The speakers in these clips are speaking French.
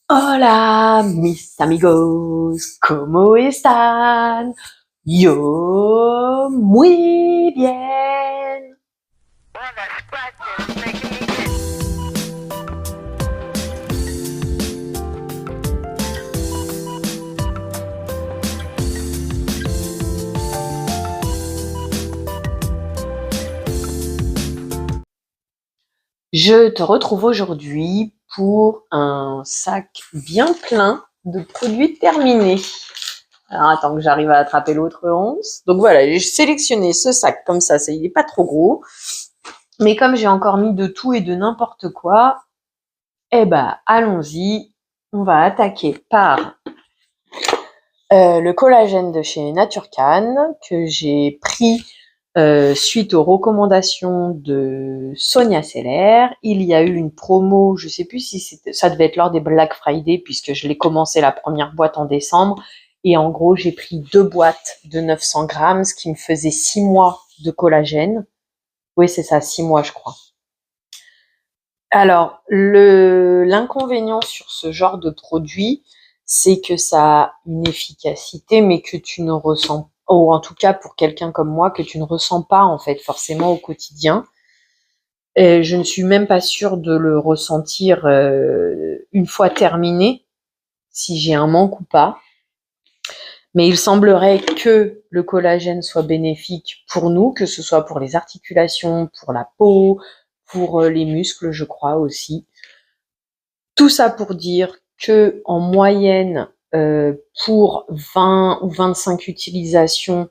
Hola, mis amigos, ¿cómo están? Yo muy bien. Je te retrouve aujourd'hui pour un sac bien plein de produits terminés. Alors attends que j'arrive à attraper l'autre once. Donc voilà, j'ai sélectionné ce sac comme ça, il n'est pas trop gros. Mais comme j'ai encore mis de tout et de n'importe quoi, eh ben allons-y. On va attaquer par le collagène de chez Naturcan que j'ai pris suite aux recommandations de Sonia Seller. Il y a eu une promo, je sais plus si ça devait être lors des Black Friday puisque je l'ai commencé la première boîte en décembre. Et en gros, j'ai pris 2 boîtes de 900 grammes, ce qui me faisait 6 mois de collagène. Oui, c'est ça, 6 mois, je crois. Alors, l'inconvénient sur ce genre de produit, c'est que ça a une efficacité, mais que tu ne ressens, ou en tout cas pour quelqu'un comme moi, que tu ne ressens pas en fait forcément au quotidien. Et je ne suis même pas sûre de le ressentir une fois terminé, si j'ai un manque ou pas. Mais il semblerait que le collagène soit bénéfique pour nous, que ce soit pour les articulations, pour la peau, pour les muscles, je crois aussi. Tout ça pour dire que en moyenne, pour 20 ou 25 utilisations,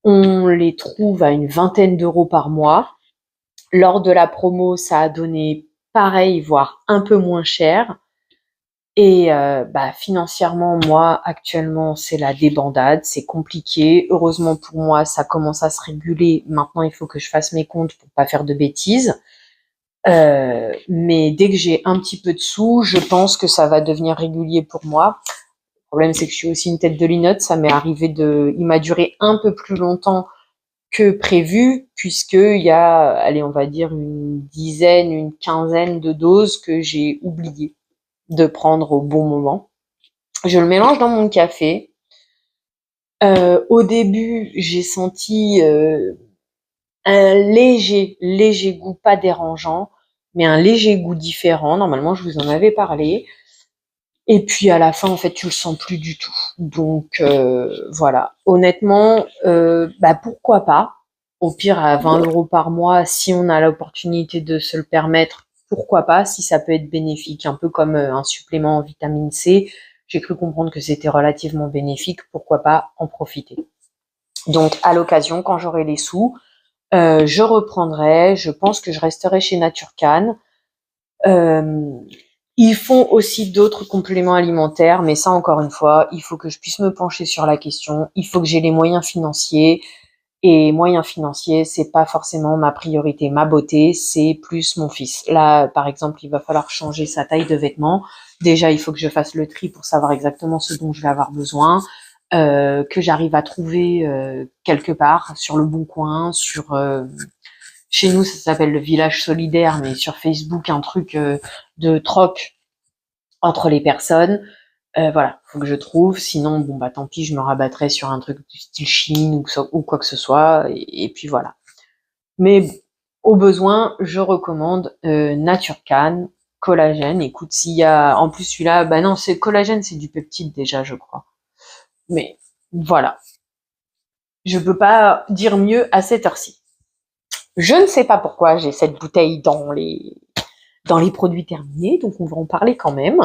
on les trouve à une vingtaine d'euros par mois. Lors de la promo, ça a donné pareil, voire un peu moins cher. Et financièrement, moi, actuellement, c'est la débandade, c'est compliqué. Heureusement pour moi, ça commence à se réguler. Maintenant, il faut que je fasse mes comptes pour pas faire de bêtises. Mais dès que j'ai un petit peu de sous, je pense que ça va devenir régulier pour moi. Le problème, c'est que je suis aussi une tête de linotte. Il m'a duré un peu plus longtemps que prévu, puisque il y a, allez, on va dire une dizaine, une quinzaine de doses que j'ai oublié de prendre au bon moment. Je le mélange dans mon café. Au début, j'ai senti un léger goût, pas dérangeant, mais un léger goût différent. Normalement, je vous en avais parlé. Et puis à la fin, en fait, tu le sens plus du tout. Donc voilà. Honnêtement, pourquoi pas. Au pire, à 20 euros par mois, si on a l'opportunité de se le permettre, pourquoi pas, si ça peut être bénéfique, un peu comme un supplément en vitamine C. J'ai cru comprendre que c'était relativement bénéfique, pourquoi pas en profiter. Donc à l'occasion, quand j'aurai les sous, je reprendrai. Je pense que je resterai chez Naturcan. Euh, Ils font aussi d'autres compléments alimentaires, mais ça, encore une fois, il faut que je puisse me pencher sur la question. Il faut que j'ai les moyens financiers. Et moyens financiers, c'est pas forcément ma priorité. Ma beauté, c'est plus mon fils. Là, par exemple, il va falloir changer sa taille de vêtements. Déjà, il faut que je fasse le tri pour savoir exactement ce dont je vais avoir besoin. Que j'arrive à trouver quelque part sur le bon coin, chez nous, ça s'appelle le village solidaire, mais sur Facebook, un truc de troc entre les personnes. Voilà, faut que je trouve. Sinon, bon bah tant pis, je me rabattrai sur un truc du style Chine ou quoi que ce soit. Et puis voilà. Mais au besoin, je recommande Naturcan, collagène. Écoute, s'il y a en plus celui-là, bah non, c'est collagène, c'est du peptide déjà, je crois. Mais voilà, je peux pas dire mieux à cette heure-ci. Je ne sais pas pourquoi j'ai cette bouteille dans les produits terminés, donc on va en parler quand même.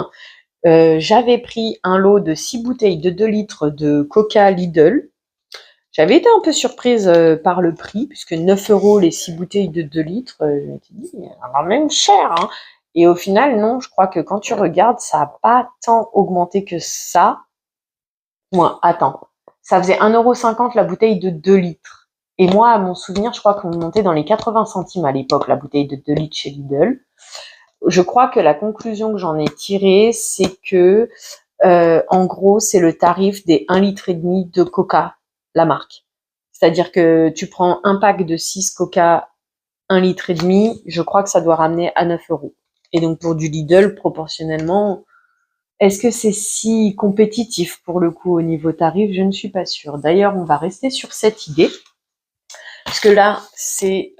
J'avais pris un lot de 6 bouteilles de 2 litres de Coca Lidl. J'avais été un peu surprise par le prix, puisque 9 euros les 6 bouteilles de 2 litres, je m'étais dit, ça va même cher. Hein. Et au final, non, je crois que quand tu regardes, ça n'a pas tant augmenté que ça. Moi, attends, ça faisait 1,50 € la bouteille de 2 litres. Et moi, à mon souvenir, je crois qu'on montait dans les 80 centimes à l'époque, la bouteille de 2 litres chez Lidl. Je crois que la conclusion que j'en ai tirée, c'est que, en gros, c'est le tarif des 1,5 litre de Coca, la marque. C'est-à-dire que tu prends un pack de 6 Coca 1,5 litre, je crois que ça doit ramener à 9 euros. Et donc pour du Lidl, proportionnellement, Est-ce que c'est si compétitif pour le coup au niveau tarif? Je ne suis pas sûre. D'ailleurs, on va rester sur cette idée, parce que là, c'est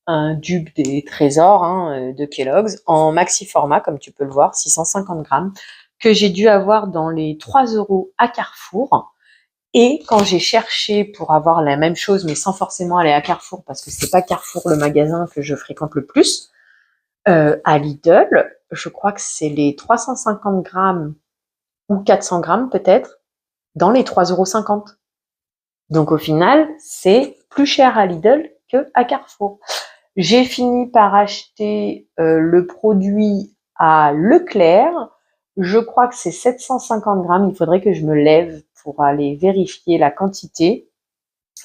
un dupe des trésors de Kellogg's en maxi format, comme tu peux le voir, 650 grammes, que j'ai dû avoir dans les 3 euros à Carrefour. Et quand j'ai cherché pour avoir la même chose, mais sans forcément aller à Carrefour, parce que c'est pas Carrefour le magasin que je fréquente le plus, à Lidl, je crois que c'est les 350 grammes ou 400 grammes peut-être, dans les 3,50 €. Donc au final, c'est plus cher à Lidl que à Carrefour. J'ai fini par acheter le produit à Leclerc. Je crois que c'est 750 grammes. Il faudrait que je me lève pour aller vérifier la quantité,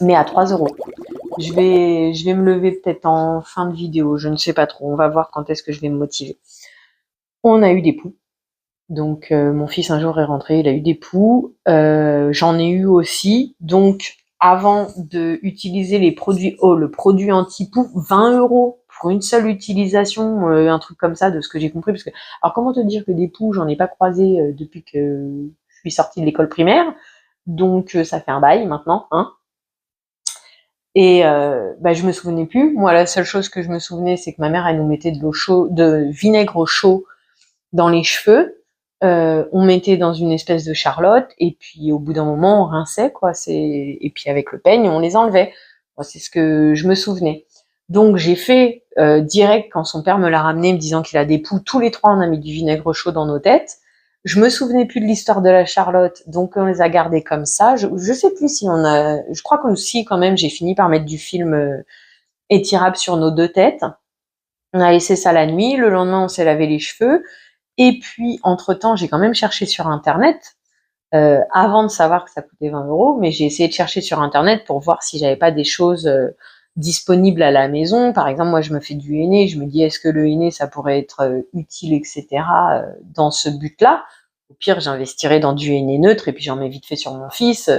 mais à 3 euros. Je vais me lever peut-être en fin de vidéo. Je ne sais pas trop. On va voir quand est-ce que je vais me motiver. On a eu des poux. Donc mon fils un jour est rentré, il a eu des poux. J'en ai eu aussi. Donc avant de utiliser les produits, le produit anti-poux, 20 € pour une seule utilisation, un truc comme ça, de ce que j'ai compris. Parce que, alors comment te dire que des poux, j'en ai pas croisé depuis que je suis sortie de l'école primaire. Donc ça fait un bail maintenant, hein. Et je me souvenais plus. Moi, la seule chose que je me souvenais, c'est que ma mère, elle nous mettait de l'eau chaude, de vinaigre chaud dans les cheveux. On mettait dans une espèce de charlotte et puis au bout d'un moment on rinçait quoi. Et puis avec le peigne on les enlevait. Moi, c'est ce que je me souvenais. Donc j'ai fait direct quand son père me l'a ramené me disant qu'il a des poux. Tous les trois on a mis du vinaigre chaud dans nos têtes. Je me souvenais plus de l'histoire de la charlotte, donc on les a gardés comme ça. Je sais plus si on a. Je crois qu'on aussi quand même j'ai fini par mettre du film étirable sur nos deux têtes. On a laissé ça la nuit. Le lendemain on s'est lavé les cheveux. Et puis, entre-temps, j'ai quand même cherché sur Internet, avant de savoir que ça coûtait 20 €, mais j'ai essayé de chercher sur Internet pour voir si j'avais pas des choses disponibles à la maison. Par exemple, moi, je me fais du henné, je me dis, est-ce que le henné, ça pourrait être utile, etc., dans ce but-là. Au pire, j'investirais dans du henné neutre et puis j'en mets vite fait sur mon fils.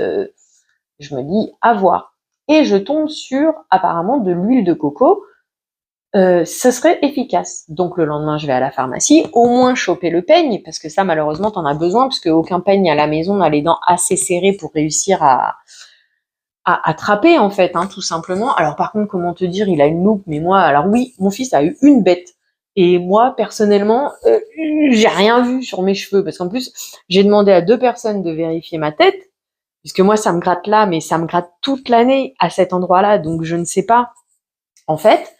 Je me dis, à voir. Et je tombe sur, apparemment, de l'huile de coco. Ce serait efficace. Donc le lendemain, je vais à la pharmacie, au moins choper le peigne, parce que ça, malheureusement, t'en as besoin, parce qu'aucun peigne à la maison n'a les dents assez serrées pour réussir à attraper, en fait, tout simplement. Alors par contre, comment te dire, il a une loupe, mais moi, alors oui, mon fils a eu une bête. Et moi, personnellement, j'ai rien vu sur mes cheveux, parce qu'en plus, j'ai demandé à 2 personnes de vérifier ma tête, puisque moi, ça me gratte là, mais ça me gratte toute l'année à cet endroit-là, donc je ne sais pas. En fait,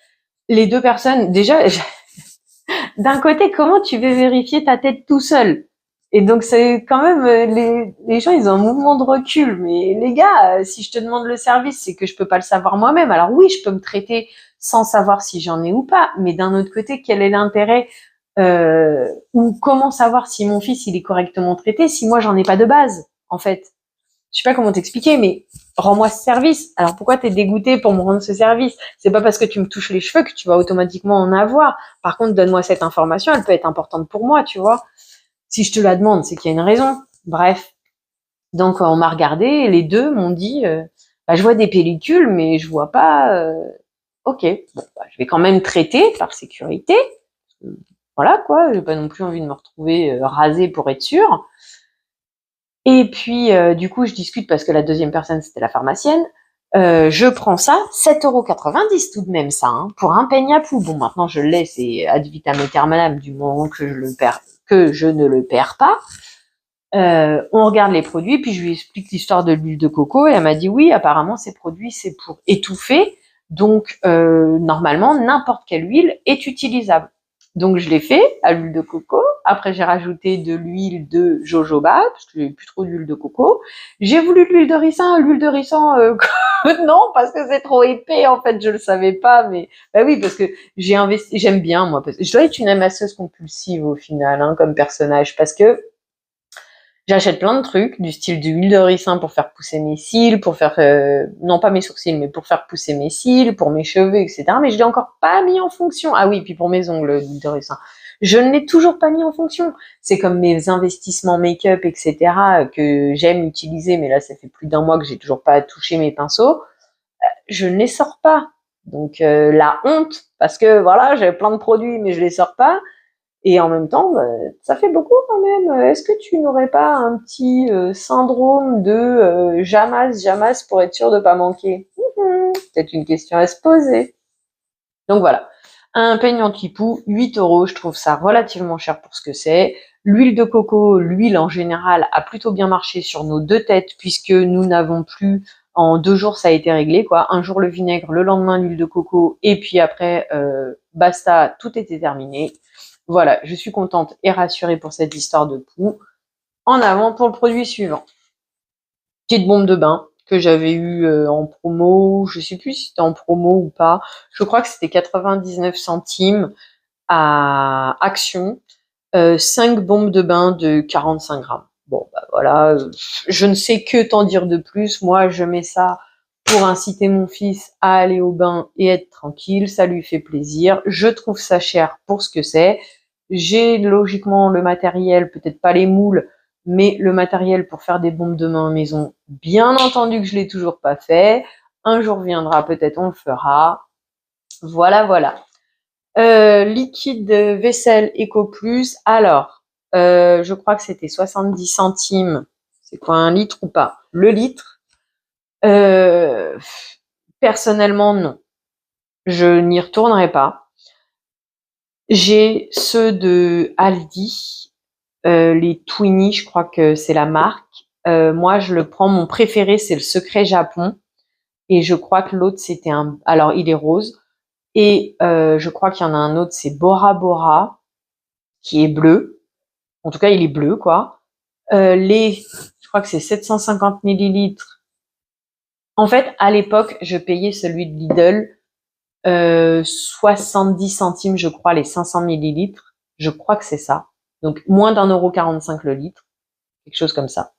les 2 personnes, déjà, d'un côté, comment tu veux vérifier ta tête tout seul? Et donc c'est quand même les gens ils ont un mouvement de recul. Mais les gars, si je te demande le service, c'est que je peux pas le savoir moi-même. Alors oui, je peux me traiter sans savoir si j'en ai ou pas. Mais d'un autre côté, quel est l'intérêt ou comment savoir si mon fils il est correctement traité si moi j'en ai pas de base en fait? Je sais pas comment t'expliquer, mais rends-moi ce service. Alors pourquoi t'es dégoûté pour me rendre ce service? C'est pas parce que tu me touches les cheveux que tu vas automatiquement en avoir. Par contre, donne-moi cette information, elle peut être importante pour moi, tu vois. Si je te la demande, c'est qu'il y a une raison. Bref. Donc on m'a regardé et les deux m'ont dit, je vois des pellicules, mais je vois pas. Ok, bon, je vais quand même traiter par sécurité. Voilà quoi, j'ai pas non plus envie de me retrouver rasée pour être sûre. Et puis, du coup, je discute parce que la deuxième personne, c'était la pharmacienne. Je prends ça, 7,90 € tout de même ça, pour un peigne à poux. Bon, maintenant je le laisse et ad vitam aeternam du moment que je ne le perds pas. On regarde les produits, puis je lui explique l'histoire de l'huile de coco et elle m'a dit oui, apparemment ces produits c'est pour étouffer, donc normalement n'importe quelle huile est utilisable. Donc je l'ai fait à l'huile de coco. Après j'ai rajouté de l'huile de jojoba parce que j'ai plus trop d'huile de coco. J'ai voulu de l'huile de ricin non parce que c'est trop épais en fait, je le savais pas, mais bah oui parce que j'ai investi, j'aime bien moi parce que je dois être une amasseuse compulsive au final comme personnage parce que j'achète plein de trucs, du style de l'huile de ricin pour faire pousser mes cils, pour faire, non pas mes sourcils, mais pour faire pousser mes cils, pour mes cheveux, etc. Mais je l'ai encore pas mis en fonction. Ah oui, puis pour mes ongles, l'huile de ricin. Je ne l'ai toujours pas mis en fonction. C'est comme mes investissements make-up, etc. que j'aime utiliser, mais là, ça fait plus d'1 mois que j'ai toujours pas touché mes pinceaux. Je ne les sors pas. Donc, la honte, parce que voilà, j'ai plein de produits, mais je les sors pas. Et en même temps, ça fait beaucoup quand même. Est-ce que tu n'aurais pas un petit syndrome de j'amasse pour être sûr de pas manquer? C'est une question à se poser. Donc voilà, un peigne anti-poux, 8 €, je trouve ça relativement cher pour ce que c'est. L'huile de coco, l'huile en général, a plutôt bien marché sur nos deux têtes puisque nous n'avons plus, en 2 jours, ça a été réglé, quoi. Un jour le vinaigre, le lendemain l'huile de coco, et puis après, basta, tout était terminé. Voilà, je suis contente et rassurée pour cette histoire de poux. En avant pour le produit suivant. Petite bombe de bain que j'avais eu en promo, je sais plus si c'était en promo ou pas. Je crois que c'était 99 centimes à Action. 5 bombes de bain de 45 grammes. Bon, bah voilà, je ne sais que t'en dire de plus. Moi, je mets ça pour inciter mon fils à aller au bain et être tranquille. Ça lui fait plaisir. Je trouve ça cher pour ce que c'est. J'ai logiquement le matériel, peut-être pas les moules, mais le matériel pour faire des bombes de main maison. Bien entendu que je l'ai toujours pas fait. Un jour viendra, peut-être on le fera. Voilà, voilà. Liquide vaisselle Eco Plus. Alors, je crois que c'était 70 centimes. C'est quoi, 1 litre ou pas? Le litre. Personnellement, non. Je n'y retournerai pas. J'ai ceux de Aldi, les Twinnie, je crois que c'est la marque. Moi, je le prends. Mon préféré, c'est le Secret Japon. Et je crois que l'autre, c'était un. Alors, il est rose. Et je crois qu'il y en a un autre, c'est Bora Bora, qui est bleu. En tout cas, il est bleu, quoi. Je crois que c'est 750 millilitres. En fait, à l'époque, je payais celui de Lidl 70 centimes, je crois, les 500 millilitres. Je crois que c'est ça. Donc, moins d'1,45 € le litre. Quelque chose comme ça.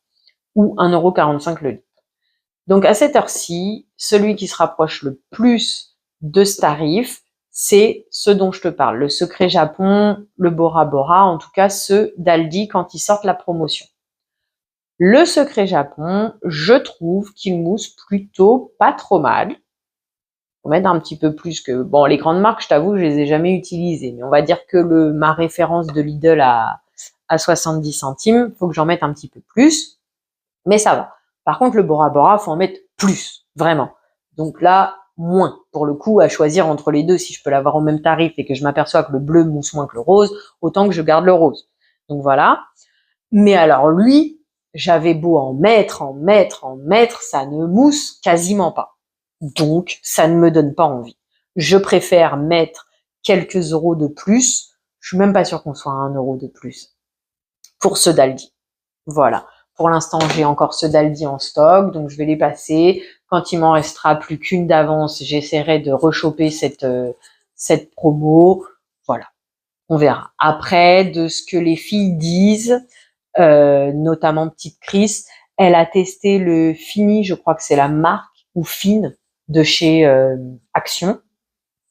Ou 1,45 € le litre. Donc, à cette heure-ci, celui qui se rapproche le plus de ce tarif, c'est ce dont je te parle. Le Secret Japon, le Bora Bora, en tout cas ceux d'Aldi quand ils sortent la promotion. Le Secret Japon, je trouve qu'il mousse plutôt pas trop mal. Faut mettre un petit peu plus que... Bon, les grandes marques, je t'avoue, je les ai jamais utilisées. Mais on va dire que ma référence de Lidl à 70 centimes, faut que j'en mette un petit peu plus. Mais ça va. Par contre, le Bora Bora, faut en mettre plus. Vraiment. Donc là, moins. Pour le coup, à choisir entre les deux, si je peux l'avoir au même tarif et que je m'aperçois que le bleu mousse moins que le rose, autant que je garde le rose. Donc voilà. Mais alors lui, j'avais beau en mettre, ça ne mousse quasiment pas. Donc, ça ne me donne pas envie. Je préfère mettre quelques euros de plus. Je suis même pas sûre qu'on soit à 1 € de plus pour ceux d'Aldi. Voilà. Pour l'instant, j'ai encore ceux d'Aldi en stock, donc je vais les passer. Quand il m'en restera plus qu'une d'avance, j'essaierai de rechoper cette promo. Voilà. On verra. Après, de ce que les filles disent, notamment petite Chris, elle a testé le Fini, je crois que c'est la marque, ou Fine, de chez Action.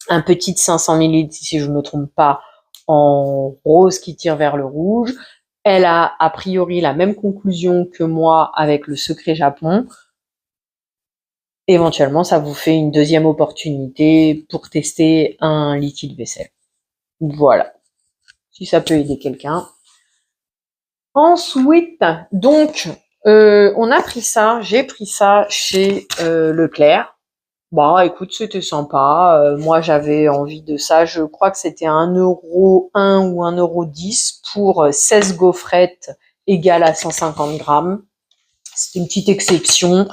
Un petit de 500 millilitres, si je ne me trompe pas, en rose qui tire vers le rouge. Elle a priori la même conclusion que moi avec le Secret Japon. Éventuellement, ça vous fait une deuxième opportunité pour tester un liquide vaisselle. Voilà. Si ça peut aider quelqu'un. Ensuite, donc, on a pris ça, j'ai pris ça chez Leclerc. Bah, écoute, c'était sympa. Moi, j'avais envie de ça. Je crois que c'était 1,01 € ou 1,10 € pour 16 gaufrettes égales à 150 grammes. C'était une petite exception.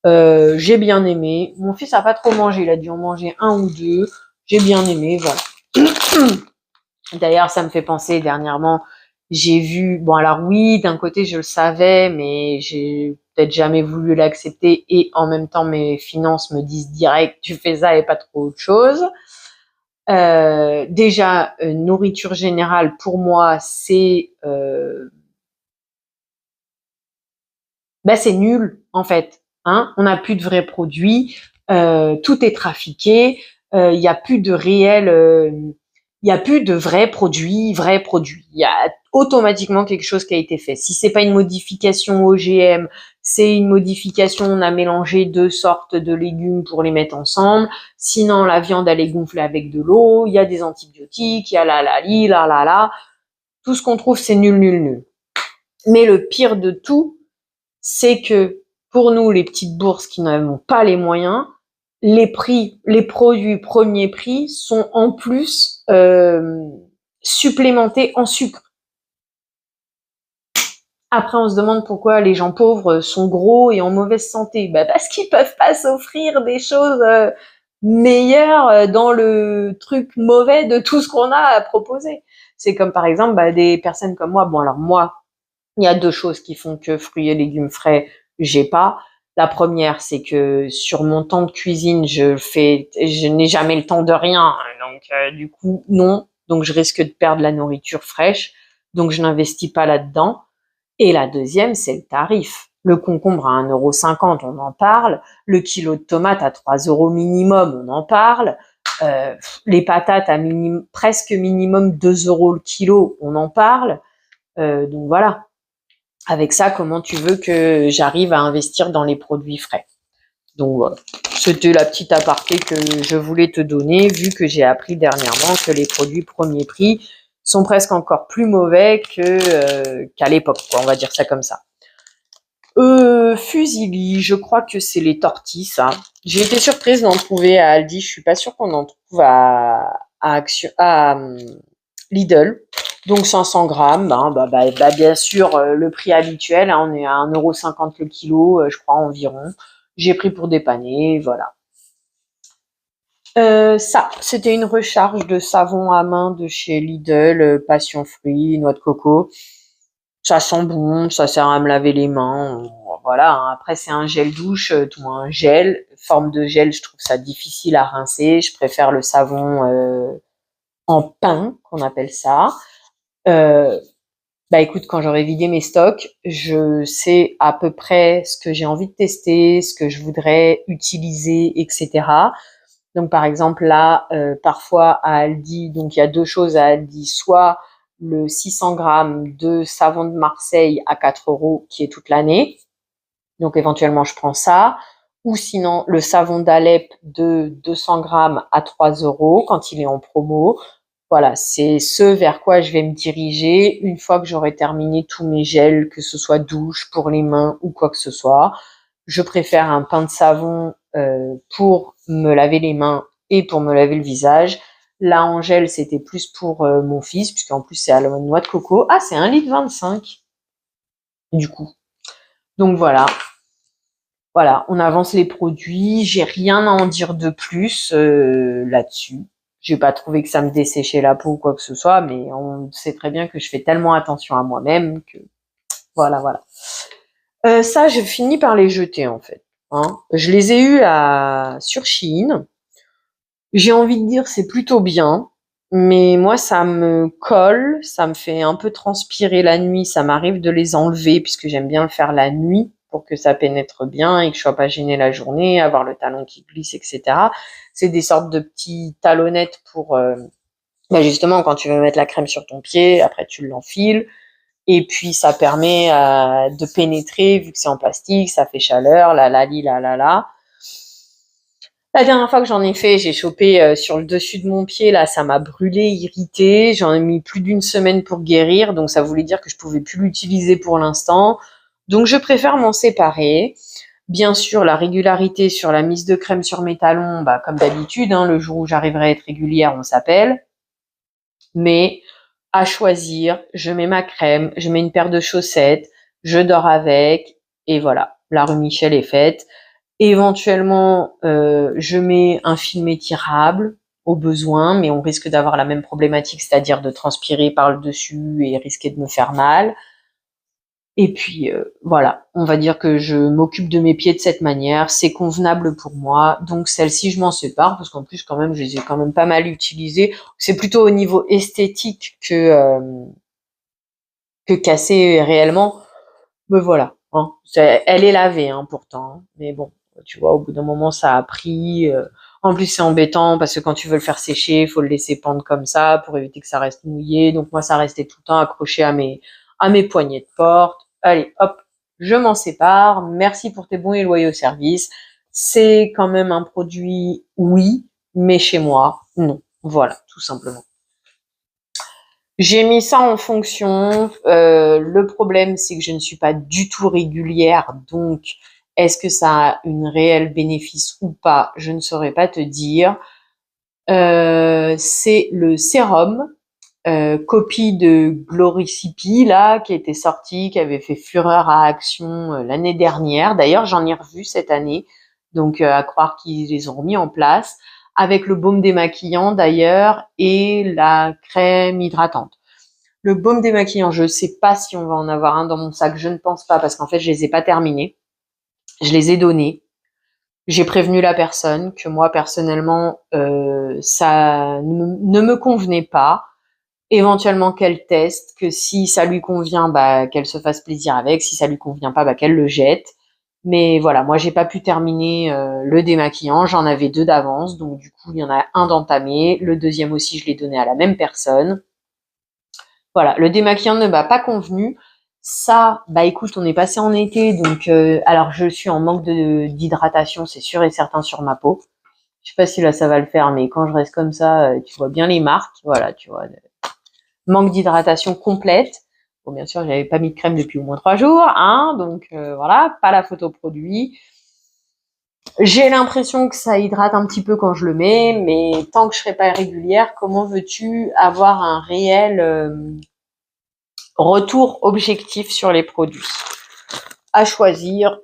J'ai bien aimé. Mon fils a pas trop mangé. Il a dû en manger un ou deux. J'ai bien aimé, voilà. D'ailleurs, ça me fait penser, dernièrement, j'ai vu, bon alors oui, d'un côté je le savais, mais j'ai peut-être jamais voulu l'accepter et en même temps mes finances me disent direct, tu fais ça et pas trop autre chose. Déjà, nourriture générale, pour moi, c'est nul en fait. Hein, on n'a plus de vrais produits, tout est trafiqué, il n'y a plus de réel... il n'y a plus de vrais produits. Il y a automatiquement quelque chose qui a été fait. Si c'est pas une modification OGM, c'est une modification, on a mélangé 2 sortes de légumes pour les mettre ensemble. Sinon, la viande, elle est gonflée avec de l'eau, il y a des antibiotiques, il y a la. Tout ce qu'on trouve, c'est nul, nul, nul. Mais le pire de tout, c'est que pour nous, les petites bourses qui n'avons pas les moyens, les produits premier prix sont en plus supplémentés en sucre. Après, on se demande pourquoi les gens pauvres sont gros et en mauvaise santé. Parce qu'ils peuvent pas s'offrir des choses meilleures dans le truc mauvais de tout ce qu'on a à proposer. C'est comme par exemple des personnes comme moi. Bon, alors moi, il y a 2 choses qui font que fruits et légumes frais, j'ai pas. La première, c'est que sur mon temps de cuisine, je n'ai jamais le temps de rien. Donc, du coup, non. Donc, je risque de perdre la nourriture fraîche. Donc, je n'investis pas là-dedans. Et la deuxième, c'est le tarif. Le concombre à 1,50 €, on en parle. Le kilo de tomates à 3 € minimum, on en parle. Les patates à presque minimum 2 € le kilo, on en parle. Donc voilà. Avec ça, comment tu veux que j'arrive à investir dans les produits frais? Donc voilà. C'était la petite aparté que je voulais te donner, vu que j'ai appris dernièrement que les produits premier prix sont presque encore plus mauvais qu'à l'époque, quoi, on va dire ça comme ça. Fusilli, je crois que c'est les tortilles, ça. J'ai été surprise d'en trouver à Aldi, je suis pas sûre qu'on en trouve à Lidl. Donc 500 grammes, bien sûr, le prix habituel, hein, on est à 1,50 € le kilo, je crois environ. J'ai pris pour dépanner, voilà. Ça, c'était une recharge de savon à main de chez Lidl, passion fruits, noix de coco. Ça sent bon, ça sert à me laver les mains. Voilà, hein. Après, c'est un gel douche, tout un gel. Forme de gel, je trouve ça difficile à rincer. Je préfère le savon en pain, qu'on appelle ça. Écoute, quand j'aurai vidé mes stocks, je sais à peu près ce que j'ai envie de tester, ce que je voudrais utiliser, etc. Donc par exemple là, parfois à Aldi, donc il y a 2 choses à Aldi, soit le 600 grammes de savon de Marseille à 4 € qui est toute l'année, donc éventuellement je prends ça, ou sinon le savon d'Alep de 200 grammes à 3 € quand il est en promo. Voilà, c'est ce vers quoi je vais me diriger une fois que j'aurai terminé tous mes gels, que ce soit douche, pour les mains ou quoi que ce soit. Je préfère un pain de savon pour me laver les mains et pour me laver le visage. Là, en gel, c'était plus pour mon fils, puisqu'en plus, c'est à la noix de coco. Ah, c'est 1,25 litre, du coup. Donc voilà. Voilà, on avance les produits. J'ai rien à en dire de plus là-dessus. J'ai pas trouvé que ça me desséchait la peau ou quoi que ce soit, mais on sait très bien que je fais tellement attention à moi-même que voilà, voilà. Ça, je finis par les jeter en fait. Hein. Je les ai eus sur Shein. J'ai envie de dire c'est plutôt bien, mais moi ça me colle, ça me fait un peu transpirer la nuit. Ça m'arrive de les enlever puisque j'aime bien le faire la nuit pour que ça pénètre bien et que je sois pas gênée la journée, avoir le talon qui glisse, etc. C'est des sortes de petits talonnettes pour justement quand tu veux mettre la crème sur ton pied, après tu l'enfiles. Et puis ça permet de pénétrer, vu que c'est en plastique, ça fait chaleur, la. La dernière fois que j'en ai fait, j'ai chopé sur le dessus de mon pied, là, ça m'a brûlé, irrité. J'en ai mis plus d'1 semaine pour guérir, donc ça voulait dire que je pouvais plus l'utiliser pour l'instant. Donc je préfère m'en séparer. Bien sûr, la régularité sur la mise de crème sur mes talons, comme d'habitude, hein, le jour où j'arriverai à être régulière, on s'appelle. Mais à choisir, je mets ma crème, je mets une paire de chaussettes, je dors avec, et voilà, la rue Michel est faite. Éventuellement, je mets un film étirable au besoin, mais on risque d'avoir la même problématique, c'est-à-dire de transpirer par le dessus et risquer de me faire mal. Et puis voilà, on va dire que je m'occupe de mes pieds de cette manière, c'est convenable pour moi. Donc celle-ci, je m'en sépare parce qu'en plus quand même, je les ai quand même pas mal utilisées. C'est plutôt au niveau esthétique que cassé réellement. Mais voilà, elle est lavée hein, pourtant. Hein. Mais bon, tu vois, au bout d'un moment, ça a pris. En plus, c'est embêtant parce que quand tu veux le faire sécher, il faut le laisser pendre comme ça pour éviter que ça reste mouillé. Donc moi, ça restait tout le temps accroché à mes poignées de porte. Allez, hop, je m'en sépare. Merci pour tes bons et loyaux services. C'est quand même un produit, oui, mais chez moi, non. Voilà, tout simplement. J'ai mis ça en fonction. Le problème, c'est que je ne suis pas du tout régulière, donc est-ce que ça a une réelle bénéfice ou pas? Je ne saurais pas te dire. C'est le sérum, copie de Gloricipi là, qui était sorti, qui avait fait fureur à Action l'année dernière. D'ailleurs, j'en ai revu cette année, donc à croire qu'ils les ont remis en place, avec le baume démaquillant d'ailleurs et la crème hydratante. Le baume démaquillant, je sais pas si on va en avoir un dans mon sac, je ne pense pas parce qu'en fait je les ai pas terminés. Je les ai donnés. J'ai prévenu la personne que moi personnellement ça ne me convenait pas. Éventuellement qu'elle teste, que si ça lui convient, bah qu'elle se fasse plaisir avec. Si ça lui convient pas, bah qu'elle le jette. Mais voilà, moi j'ai pas pu terminer le démaquillant, j'en avais 2 d'avance, donc du coup il y en a un d'entamé. Le deuxième aussi, je l'ai donné à la même personne. Voilà, le démaquillant ne m'a pas convenu. Ça, bah écoute, on est passé en été, donc alors je suis en manque d'hydratation, c'est sûr et certain sur ma peau. Je sais pas si là ça va le faire, mais quand je reste comme ça, tu vois bien les marques. Voilà, tu vois, manque d'hydratation complète. Bon, bien sûr, j'avais pas mis de crème depuis au moins 3 jours, hein, donc voilà, pas la photo produit. J'ai l'impression que ça hydrate un petit peu quand je le mets, mais tant que je serai pas régulière, comment veux-tu avoir un réel retour objectif sur les produits? À choisir,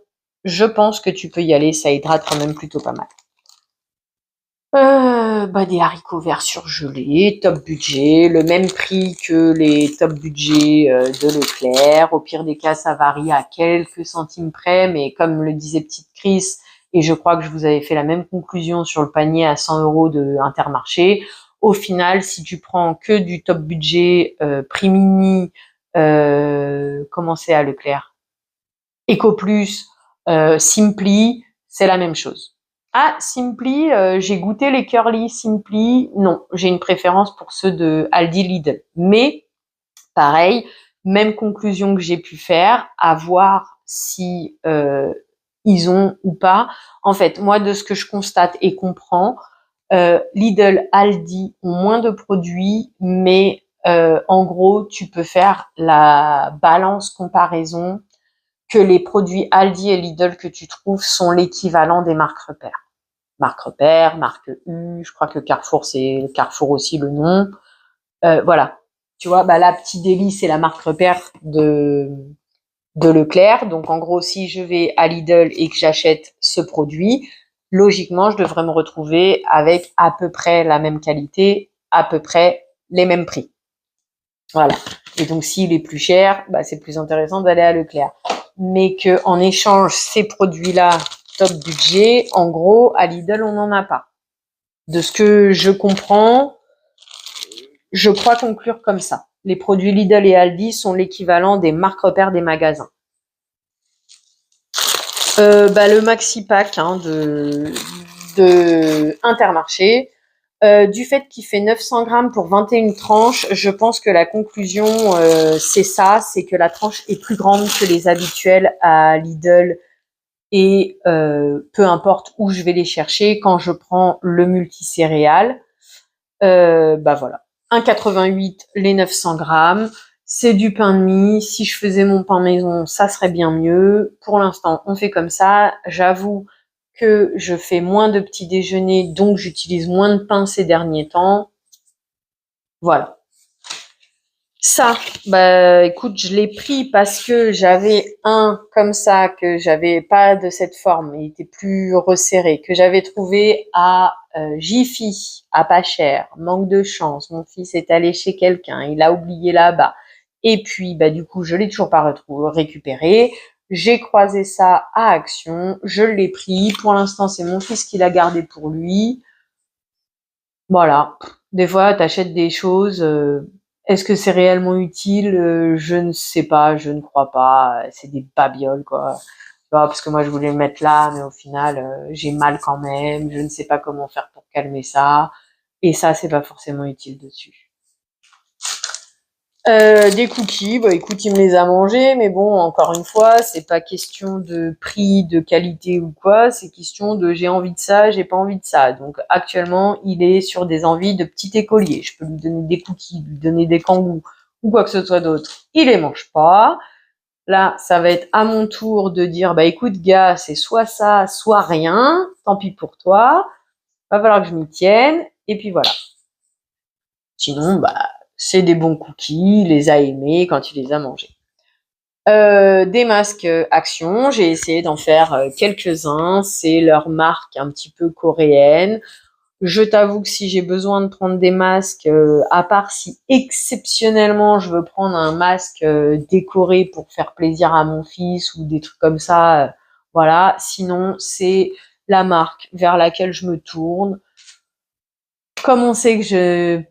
je pense que tu peux y aller, ça hydrate quand même plutôt pas mal. Bah des haricots verts surgelés, top budget, le même prix que les top budget de Leclerc. Au pire des cas, ça varie à quelques centimes près, mais comme le disait Petite Chris, et je crois que je vous avais fait la même conclusion sur le panier à 100 € de Intermarché, au final, si tu prends que du top budget, prix mini, comment c'est à Leclerc? Eco Plus, Simply, c'est la même chose. Ah, Simply, j'ai goûté les curly Simply. Non, j'ai une préférence pour ceux de Aldi Lidl. Mais pareil, même conclusion que j'ai pu faire, à voir si ils ont ou pas. En fait, moi, de ce que je constate et comprends, Lidl, Aldi ont moins de produits, mais en gros, tu peux faire la balance comparaison que les produits Aldi et Lidl que tu trouves sont l'équivalent des marques repères. Marque repère, marque U, je crois que Carrefour, c'est Carrefour aussi le nom. Voilà. Tu vois, bah là, Petit Délice, c'est la marque repère de Leclerc. Donc, en gros, si je vais à Lidl et que j'achète ce produit, logiquement, je devrais me retrouver avec à peu près la même qualité, à peu près les mêmes prix. Voilà. Et donc, s'il est plus cher, bah, c'est plus intéressant d'aller à Leclerc. Mais que en échange, ces produits-là, top budget, en gros, à Lidl, on n'en a pas. De ce que je comprends, je crois conclure comme ça. Les produits Lidl et Aldi sont l'équivalent des marques repères des magasins. Bah, le maxi pack de Intermarché, du fait qu'il fait 900 grammes pour 21 tranches, je pense que la conclusion, c'est ça, c'est que la tranche est plus grande que les habituels à Lidl et peu importe où je vais les chercher, quand je prends le multicéréal, bah voilà, 1,88 les 900 grammes, c'est du pain de mie. Si je faisais mon pain maison, ça serait bien mieux. Pour l'instant, on fait comme ça. J'avoue que je fais moins de petits déjeuners, donc j'utilise moins de pain ces derniers temps. Voilà. Ça, bah écoute, je l'ai pris parce que j'avais un comme ça, que j'avais pas de cette forme, il était plus resserré, que j'avais trouvé à Jiffy, à pas cher. Manque de chance, mon fils est allé chez quelqu'un, il a oublié là-bas. Et puis, bah du coup, je l'ai toujours pas récupéré. J'ai croisé ça à Action, je l'ai pris. Pour l'instant, c'est mon fils qui l'a gardé pour lui. Voilà. Des fois, t'achètes des choses. Est-ce que c'est réellement utile? Je ne sais pas, je ne crois pas. C'est des babioles, quoi. vois, parce que moi je voulais le mettre là, mais au final j'ai mal quand même, je ne sais pas comment faire pour calmer ça, et ça c'est pas forcément utile dessus. Des cookies, bah écoute, il me les a mangés, mais bon, encore une fois, c'est pas question de prix, de qualité ou quoi, c'est question de j'ai envie de ça, j'ai pas envie de ça. Donc actuellement, il est sur des envies de petit écolier. Je peux lui donner des cookies, lui donner des kangous ou quoi que ce soit d'autre. Il les mange pas. Là, ça va être à mon tour de dire, bah écoute, gars, c'est soit ça, soit rien. Tant pis pour toi. Va falloir que je m'y tienne. Et puis voilà. Sinon, bah, c'est des bons cookies, il les a aimés quand il les a mangés. Des masques Action, j'ai essayé d'en faire quelques-uns. C'est leur marque un petit peu coréenne. Je t'avoue que si j'ai besoin de prendre des masques, à part si exceptionnellement je veux prendre un masque décoré pour faire plaisir à mon fils ou des trucs comme ça, voilà. Sinon, c'est la marque vers laquelle je me tourne. Comme on sait que j'ai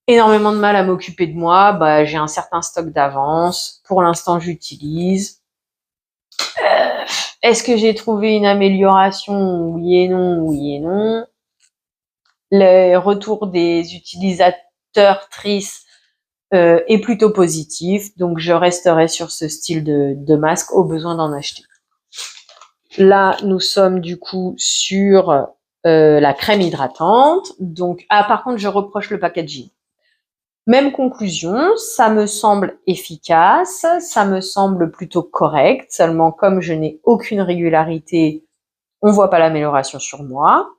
énormément de mal à m'occuper de moi, bah, j'ai un certain stock d'avance. Pour l'instant, j'utilise. Est-ce que j'ai trouvé une amélioration? Oui et non, oui et non. Le retour des utilisateurs tristes est plutôt positif, donc je resterai sur ce style de masque au besoin d'en acheter. Là, nous sommes du coup sur la crème hydratante. Donc, par contre, je reproche le packaging. Même conclusion, ça me semble efficace, ça me semble plutôt correct, seulement comme je n'ai aucune régularité, on voit pas l'amélioration sur moi.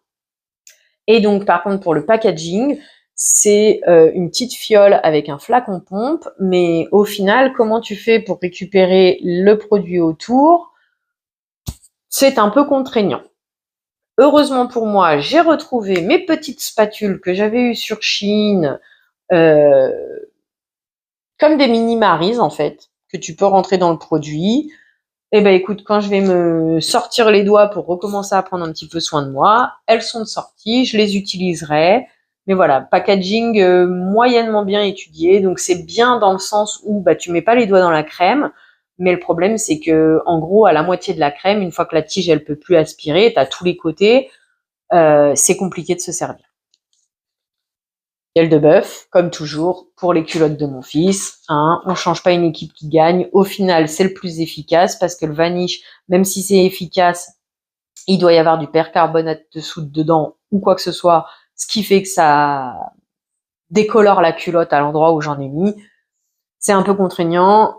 Et donc, par contre, pour le packaging, c'est une petite fiole avec un flacon pompe, mais au final, comment tu fais pour récupérer le produit autour? C'est un peu contraignant. Heureusement pour moi, j'ai retrouvé mes petites spatules que j'avais eues sur Shein, comme des mini Maryse en fait, que tu peux rentrer dans le produit. Eh ben écoute, quand je vais me sortir les doigts pour recommencer à prendre un petit peu soin de moi, elles sont de sortie, je les utiliserai. Mais voilà, packaging moyennement bien étudié, donc c'est bien dans le sens où bah tu mets pas les doigts dans la crème, mais le problème c'est que en gros à la moitié de la crème, une fois que la tige elle peut plus aspirer, t'as tous les côtés, c'est compliqué de se servir. Gueule de bœuf, comme toujours, pour les culottes de mon fils. Hein, on change pas une équipe qui gagne. Au final, c'est le plus efficace parce que le vanish, même si c'est efficace, il doit y avoir du percarbonate de soude dedans ou quoi que ce soit, ce qui fait que ça décolore la culotte à l'endroit où j'en ai mis. C'est un peu contraignant.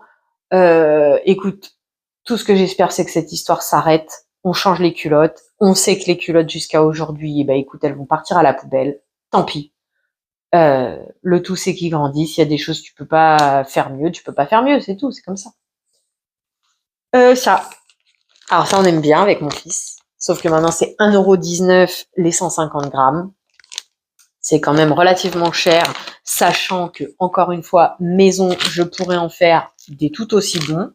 Écoute, tout ce que j'espère, c'est que cette histoire s'arrête. On change les culottes. On sait que les culottes jusqu'à aujourd'hui, écoute, elles vont partir à la poubelle. Tant pis. Le tout c'est qu'ils grandissent, il y a des choses tu peux pas faire mieux, tu peux pas faire mieux, c'est tout, c'est comme ça. Ça. Alors ça on aime bien avec mon fils. Sauf que maintenant c'est 1,19€ les 150 grammes. C'est quand même relativement cher, sachant que, encore une fois, maison, je pourrais en faire des tout aussi bons.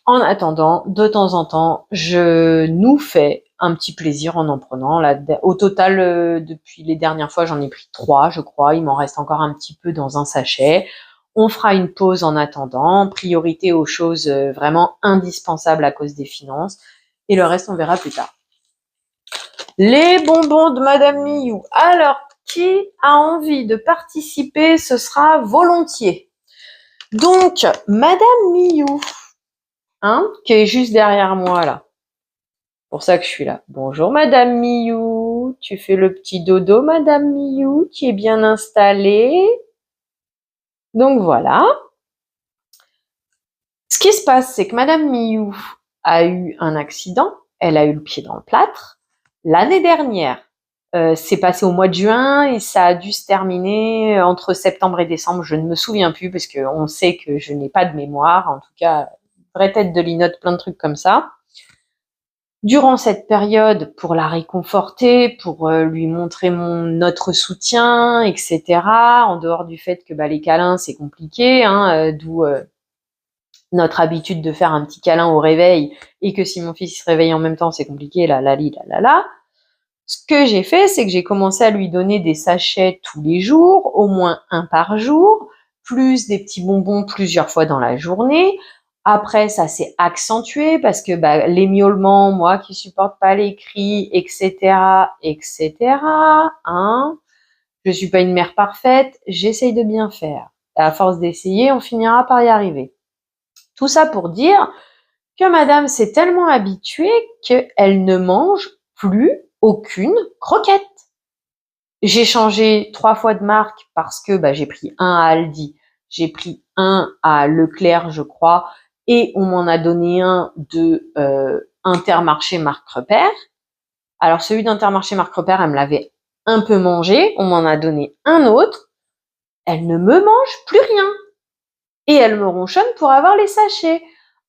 En attendant, de temps en temps, je nous fais un petit plaisir en prenant. Là, au total, depuis les dernières fois, j'en ai pris 3, je crois. Il m'en reste encore un petit peu dans un sachet. On fera une pause en attendant. Priorité aux choses vraiment indispensables à cause des finances. Et le reste, on verra plus tard. Les bonbons de Madame Miou. Alors, qui a envie de participer? Ce sera volontiers. Donc, Madame Miou, hein, qui est juste derrière moi là. Pour ça que je suis là. Bonjour Madame Miou, tu fais le petit dodo Madame Miou, tu es bien installée. Donc voilà. Ce qui se passe, c'est que Madame Miou a eu un accident, elle a eu le pied dans le plâtre. L'année dernière, c'est passé au mois de juin et ça a dû se terminer entre septembre et décembre, je ne me souviens plus parce qu'on sait que je n'ai pas de mémoire, en tout cas, vraie tête de linotte, plein de trucs comme ça. Durant cette période, pour la réconforter, pour lui montrer notre soutien, etc., en dehors du fait que les câlins, c'est compliqué, hein, d'où notre habitude de faire un petit câlin au réveil, et que si mon fils se réveille en même temps, c'est compliqué, là. Ce que j'ai fait, c'est que j'ai commencé à lui donner des sachets tous les jours, au moins un par jour, plus des petits bonbons plusieurs fois dans la journée, Après, ça s'est accentué parce que les miaulements, moi qui supporte pas les cris, etc., etc., hein, je suis pas une mère parfaite, j'essaye de bien faire. Et à force d'essayer, on finira par y arriver. Tout ça pour dire que madame s'est tellement habituée qu'elle ne mange plus aucune croquette. J'ai changé 3 fois de marque parce que j'ai pris un à Aldi, j'ai pris un à Leclerc, je crois, et on m'en a donné un de Intermarché Marque Repère. Alors celui d'Intermarché Marque Repère, elle me l'avait un peu mangé, on m'en a donné un autre, elle ne me mange plus rien. Et elle me ronchonne pour avoir les sachets.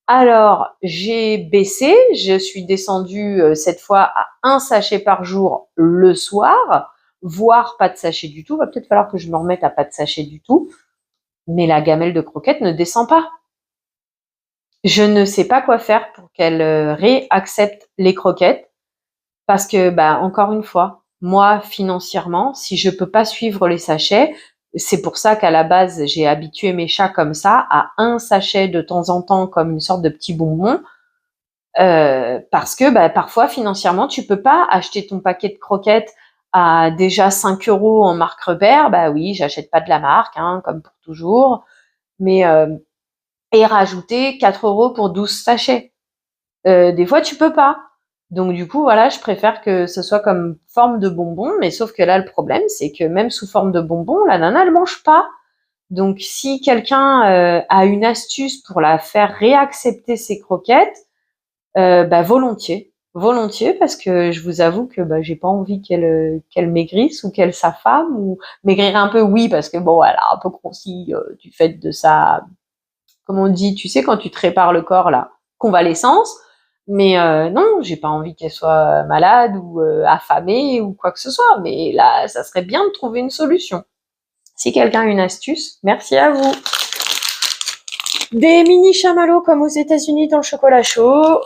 Alors, j'ai baissé, je suis descendue cette fois à un sachet par jour le soir, voire pas de sachet du tout. Va peut-être falloir que je me remette à pas de sachet du tout. Mais la gamelle de croquettes ne descend pas. Je ne sais pas quoi faire pour qu'elle réaccepte les croquettes. Parce que, encore une fois, moi, financièrement, si je peux pas suivre les sachets, c'est pour ça qu'à la base, j'ai habitué mes chats comme ça, à un sachet de temps en temps, comme une sorte de petit bonbon, parce que parfois, financièrement, tu peux pas acheter ton paquet de croquettes à déjà 5 € en marque Repère. Bah oui, j'achète pas de la marque, hein, comme pour toujours, mais et rajouter 4 € pour 12 sachets. Des fois, tu peux pas. Donc du coup, voilà, je préfère que ce soit comme forme de bonbon, mais sauf que là, le problème, c'est que même sous forme de bonbon, la nana, elle mange pas. Donc si quelqu'un a une astuce pour la faire réaccepter ses croquettes, volontiers, volontiers, parce que je vous avoue que j'ai pas envie qu'elle maigrisse ou qu'elle s'affame ou maigrir un peu, oui, parce que bon, elle a un peu grossi du fait de sa, comme on dit, tu sais, quand tu te répares le corps là, convalescence. Mais non, j'ai pas envie qu'elle soit malade ou affamée ou quoi que ce soit. Mais là, ça serait bien de trouver une solution. Si quelqu'un a une astuce, merci à vous. Des mini chamallows comme aux États-Unis dans le chocolat chaud,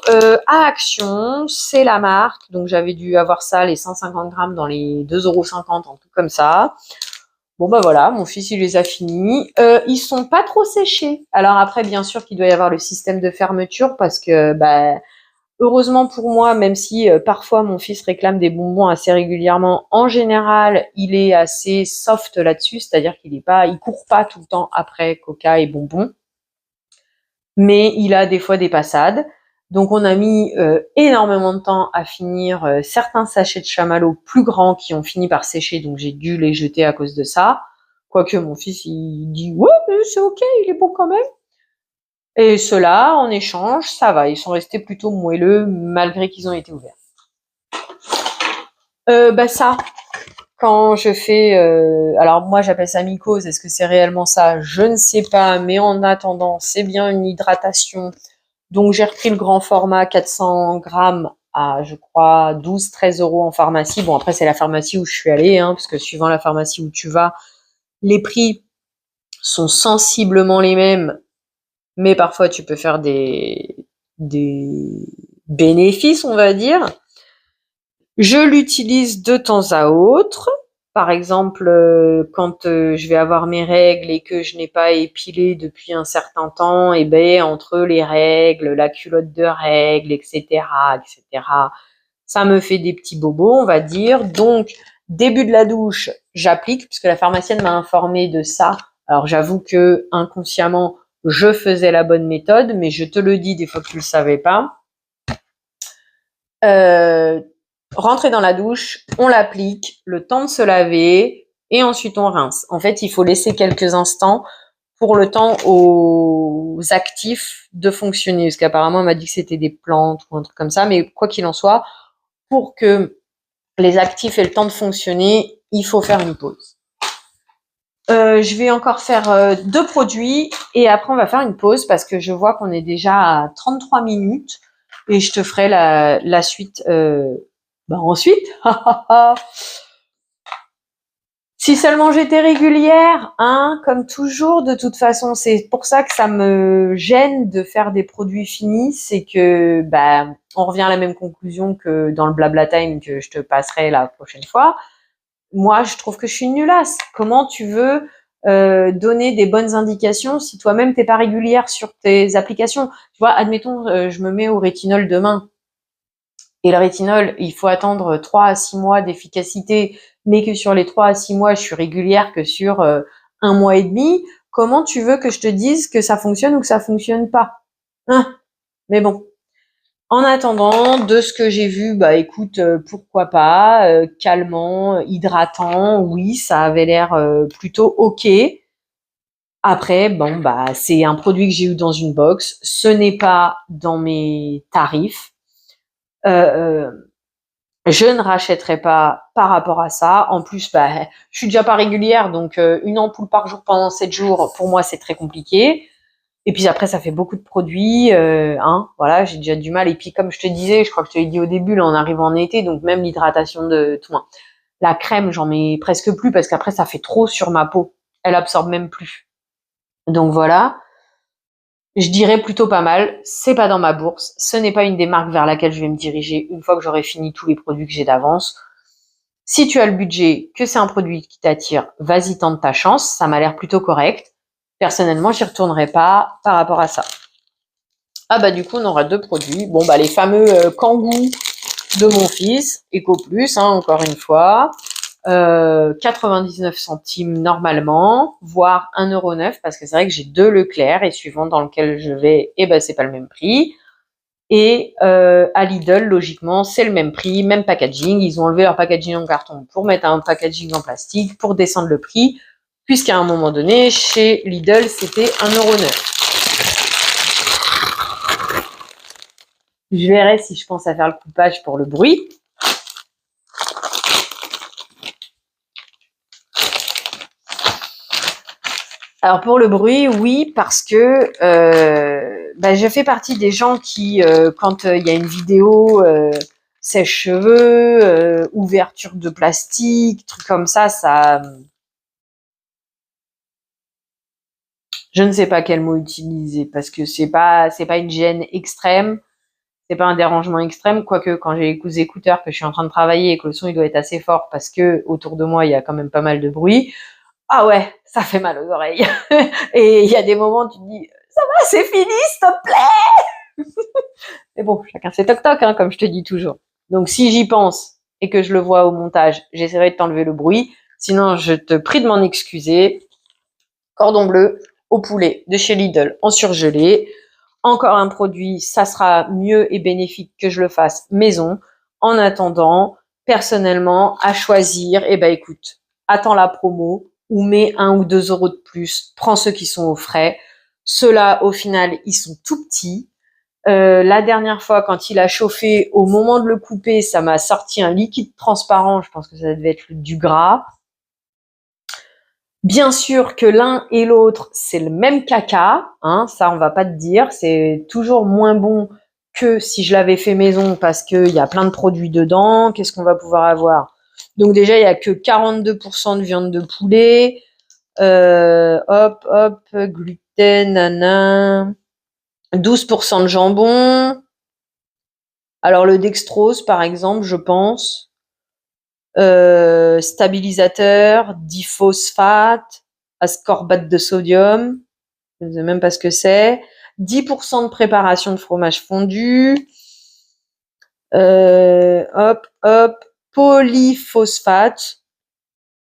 à Action, c'est la marque. Donc j'avais dû avoir ça, les 150 grammes dans les 2,50 €, en tout comme ça. Bon voilà, mon fils il les a finis. Ils sont pas trop séchés. Alors après, bien sûr qu'il doit y avoir le système de fermeture parce que heureusement pour moi, même si parfois mon fils réclame des bonbons assez régulièrement, en général, il est assez soft là-dessus, c'est-à-dire il court pas tout le temps après coca et bonbons, mais il a des fois des passades. Donc on a mis énormément de temps à finir certains sachets de chamallows plus grands qui ont fini par sécher, donc j'ai dû les jeter à cause de ça. Quoique mon fils il dit ouais mais c'est ok, il est bon quand même. Et ceux-là, en échange, ça va, ils sont restés plutôt moelleux malgré qu'ils ont été ouverts. Ça, quand je fais, alors moi j'appelle ça mycose, est-ce que c'est réellement ça? Je ne sais pas, mais en attendant, c'est bien une hydratation. Donc j'ai repris le grand format 400 grammes à, je crois, 12-13 € en pharmacie. Bon après c'est la pharmacie où je suis allée, hein, parce que suivant la pharmacie où tu vas, les prix sont sensiblement les mêmes, mais parfois tu peux faire des bénéfices, on va dire. Je l'utilise de temps à autre. Par exemple, quand je vais avoir mes règles et que je n'ai pas épilé depuis un certain temps, et entre les règles, la culotte de règles, etc., ça me fait des petits bobos, on va dire. Donc, début de la douche, j'applique, puisque la pharmacienne m'a informé de ça. Alors, j'avoue que inconsciemment, je faisais la bonne méthode, mais je te le dis des fois que tu le savais pas. Rentrer dans la douche, on l'applique, le temps de se laver, et ensuite on rince. En fait, il faut laisser quelques instants pour le temps aux actifs de fonctionner. Parce qu'apparemment, on m'a dit que c'était des plantes ou un truc comme ça, mais quoi qu'il en soit, pour que les actifs aient le temps de fonctionner, il faut faire une pause. Je vais encore faire 2 produits et après on va faire une pause parce que je vois qu'on est déjà à 33 minutes et je te ferai la suite ensuite. Si seulement j'étais régulière, hein, comme toujours, de toute façon, c'est pour ça que ça me gêne de faire des produits finis, c'est que on revient à la même conclusion que dans le blabla time que je te passerai la prochaine fois. Moi, je trouve que je suis une nullasse. Comment tu veux donner des bonnes indications si toi-même t'es pas régulière sur tes applications. Tu vois, admettons, je me mets au rétinol demain. Et le rétinol, il faut attendre 3 à 6 mois d'efficacité, mais que sur les 3 à 6 mois, je suis régulière que sur 1 mois et demi. Comment tu veux que je te dise que ça fonctionne ou que ça fonctionne pas? Hein? Mais bon. En attendant, de ce que j'ai vu, bah écoute, pourquoi pas, calmant, hydratant, oui, ça avait l'air plutôt ok. Après, bon, bah c'est un produit que j'ai eu dans une box, ce n'est pas dans mes tarifs. Euh, je ne rachèterai pas par rapport à ça. En plus, bah, je suis déjà pas régulière, donc une ampoule par jour pendant 7 jours, pour moi, c'est très compliqué. Et puis après, ça fait beaucoup de produits, voilà, j'ai déjà du mal. Et puis comme je te disais, je crois que je te l'ai dit au début, là, on arrive en été, donc même l'hydratation de tout. La crème, j'en mets presque plus parce qu'après, ça fait trop sur ma peau. Elle absorbe même plus. Donc voilà. Je dirais plutôt pas mal. C'est pas dans ma bourse. Ce n'est pas une des marques vers laquelle je vais me diriger une fois que j'aurai fini tous les produits que j'ai d'avance. Si tu as le budget, que c'est un produit qui t'attire, vas-y, tente ta chance. Ça m'a l'air plutôt correct. Personnellement, j'y retournerai pas par rapport à ça. Ah bah du coup, on aura 2 produits. Bon bah les fameux Kangoo de mon fils, Eco Plus, encore une fois. 99 centimes normalement, voire 1,09 € parce que c'est vrai que j'ai 2 Leclerc et suivant dans lequel je vais, eh ben c'est pas le même prix. Et à Lidl, logiquement, c'est le même prix, même packaging. Ils ont enlevé leur packaging en carton pour mettre un packaging en plastique, pour descendre le prix, puisqu'à un moment donné, chez Lidl, c'était 1,09 €. Je verrai si je pense à faire le coupage pour le bruit. Alors pour le bruit, oui, parce que je fais partie des gens qui, quand il y a une vidéo sèche-cheveux, ouverture de plastique, trucs comme ça, je ne sais pas quel mot utiliser parce que c'est pas une gêne extrême, c'est pas un dérangement extrême, quoique quand j'ai les écouteurs que je suis en train de travailler et que le son il doit être assez fort parce que autour de moi il y a quand même pas mal de bruit. Ah ouais, ça fait mal aux oreilles. Et il y a des moments où tu te dis, ça va, c'est fini, s'il te plaît. Mais bon, chacun ses toc-toc, comme je te dis toujours. Donc si j'y pense et que je le vois au montage, j'essaierai de t'enlever le bruit. Sinon, je te prie de m'en excuser. Cordon bleu au poulet de chez Lidl en surgelé. Encore un produit, ça sera mieux et bénéfique que je le fasse maison. En attendant, personnellement, à choisir, écoute, attends la promo ou mets 1 ou 2 € de plus. Prends ceux qui sont au frais. Ceux-là, au final, ils sont tout petits. La dernière fois, quand il a chauffé, au moment de le couper, ça m'a sorti un liquide transparent. Je pense que ça devait être du gras. Bien sûr que l'un et l'autre, c'est le même caca, ça on va pas te dire, c'est toujours moins bon que si je l'avais fait maison parce qu'il y a plein de produits dedans. Qu'est-ce qu'on va pouvoir avoir? Donc déjà, il y a que 42% de viande de poulet, gluten, nanan, 12% de jambon. Alors le dextrose, par exemple, je pense, stabilisateur, diphosphate, ascorbate de sodium, je ne sais même pas ce que c'est, 10% de préparation de fromage fondu, polyphosphate,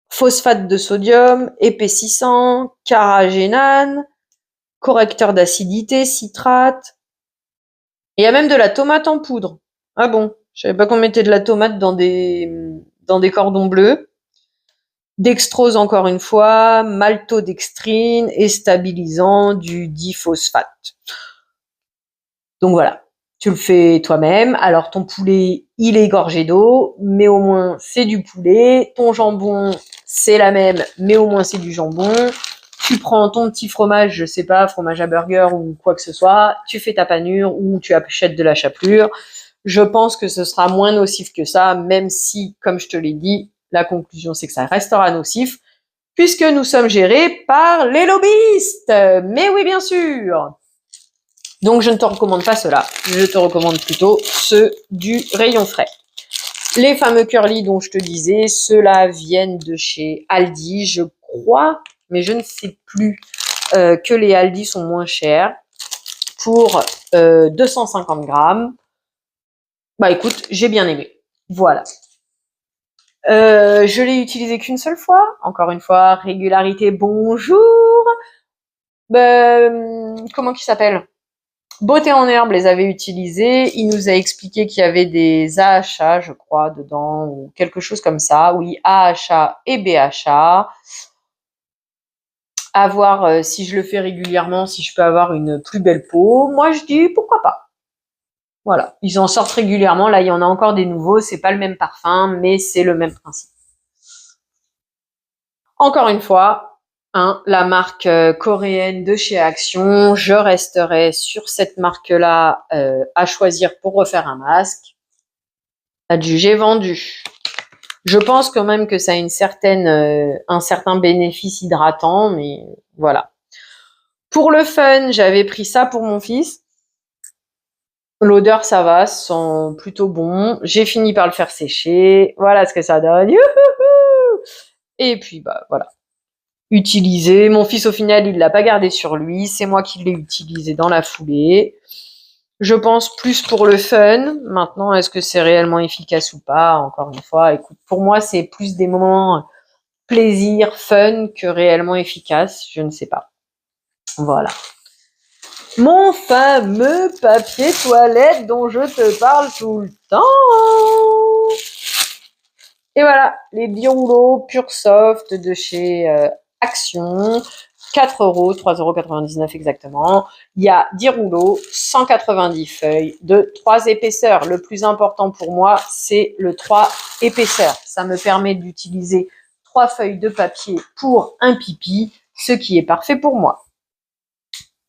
phosphate de sodium, épaississant, carragénane, correcteur d'acidité, citrate. Et il y a même de la tomate en poudre. Ah bon, je savais pas qu'on mettait de la tomate dans des cordons bleus. Dextrose encore une fois, maltodextrine et stabilisant du diphosphate. Donc voilà, tu le fais toi-même. Alors ton poulet, il est égorgé d'eau, mais au moins c'est du poulet. Ton jambon, c'est la même, mais au moins c'est du jambon. Tu prends ton petit fromage, je sais pas, fromage à burger ou quoi que ce soit, tu fais ta panure ou tu achètes de la chapelure. Je pense que ce sera moins nocif que ça, même si, comme je te l'ai dit, la conclusion c'est que ça restera nocif, puisque nous sommes gérés par les lobbyistes. Mais oui, bien sûr. Donc je ne te recommande pas cela, je te recommande plutôt ceux du rayon frais. Les fameux curly dont je te disais, ceux-là viennent de chez Aldi, je crois mais je ne sais plus que les Aldi sont moins chers pour 250 grammes. Bah écoute, j'ai bien aimé. Voilà. Je l'ai utilisé qu'une seule fois. Encore une fois, régularité, bonjour. Comment qu'il s'appelle? Beauté en herbe les avait utilisés. Il nous a expliqué qu'il y avait des AHA, je crois, dedans, ou quelque chose comme ça. Oui, AHA et BHA. À voir si je le fais régulièrement, si je peux avoir une plus belle peau. Moi, je dis pourquoi pas. Voilà, ils en sortent régulièrement. Là, il y en a encore des nouveaux. C'est pas le même parfum, mais c'est le même principe. Encore une fois, la marque coréenne de chez Action. Je resterai sur cette marque-là à choisir pour refaire un masque. J'ai vendu. Je pense quand même que ça a un certain bénéfice hydratant, mais voilà. Pour le fun, j'avais pris ça pour mon fils. L'odeur, ça va, sent plutôt bon. J'ai fini par le faire sécher. Voilà ce que ça donne. Youhouhou. Et puis, voilà. Utilisé. Mon fils, au final, il l'a pas gardé sur lui. C'est moi qui l'ai utilisé dans la foulée. Je pense plus pour le fun. Maintenant, est-ce que c'est réellement efficace ou pas? Encore une fois, écoute, pour moi, c'est plus des moments plaisir, fun que réellement efficace. Je ne sais pas. Voilà. Mon fameux papier toilette dont je te parle tout le temps. Et voilà, les birouleaux Pure Soft de chez Action. 4 €, 3,99 € exactement. Il y a 10 rouleaux, 190 feuilles de 3 épaisseurs. Le plus important pour moi, c'est le 3 épaisseurs. Ça me permet d'utiliser 3 feuilles de papier pour un pipi, ce qui est parfait pour moi.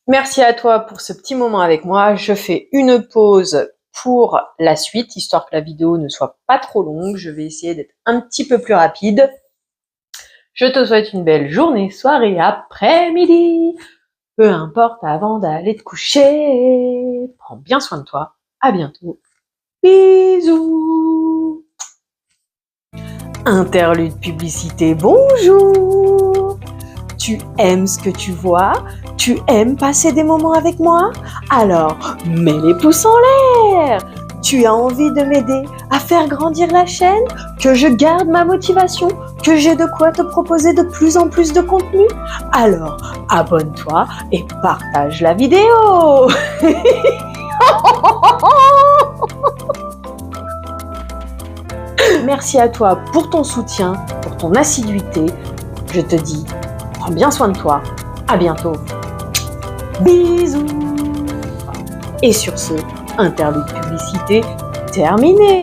Merci à toi pour ce petit moment avec moi. Je fais une pause pour la suite, histoire que la vidéo ne soit pas trop longue. Je vais essayer d'être un petit peu plus rapide. Je te souhaite une belle journée, soirée, après-midi. Peu importe avant d'aller te coucher. Prends bien soin de toi. À bientôt. Bisous. Interlude publicité, bonjour. Tu aimes ce que tu vois? Tu aimes passer des moments avec moi? Alors, mets les pouces en l'air. Tu as envie de m'aider à faire grandir la chaîne? Que je garde ma motivation? Que j'ai de quoi te proposer de plus en plus de contenu? Alors, abonne-toi et partage la vidéo. Merci à toi pour ton soutien, pour ton assiduité. Je te dis, prends bien soin de toi. À bientôt. Bisous. Et sur ce, interlude publicité terminé.